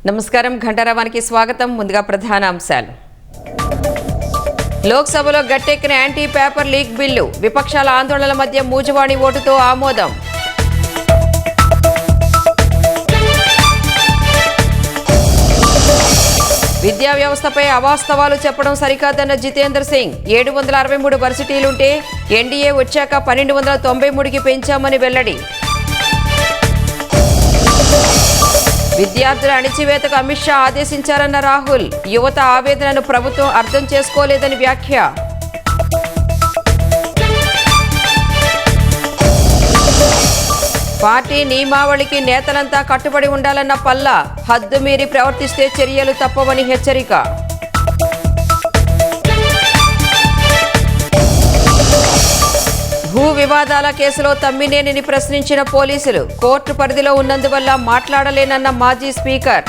నమస్కారం, ఘంటారావానికి స్వాగతం. ముందుగా ప్రధాన అంశాలు. లోక్సభలో గట్టెక్కిన యాంటీ పేపర్ లీక్ బిల్లు, విపక్షాల ఆందోళనల మధ్య మూజువాణి ఓటుతో ఆమోదం. విద్యా వ్యవస్థపై అవాస్తవాలు చెప్పడం సరికాదన్న జితేంద్ర సింగ్. 763 వర్సిటీలుంటే ఎన్డీఏ వచ్చాక 1293కి పెంచామని వెల్లడి. విద్యార్థుల అణిచివేతకు అమిత్ షా ఆదేశించారన్న రాహుల్. యువత ఆవేదనను ప్రభుత్వం అర్థం చేసుకోలేదని వ్యాఖ్య. పార్టీ నియమావళికి నేతలంతా కట్టుబడి ఉండాలన్న పల్లా. హద్దు మీరి ప్రవర్తిస్తే చర్యలు తప్పవని హెచ్చరిక. భూ వివాదాల కేసులో తమ్మినేనిని ప్రశ్నించిన పోలీసులు. కోర్టు పరిధిలో ఉన్నందువల్ల మాట్లాడలేనన్న మాజీ స్పీకర్.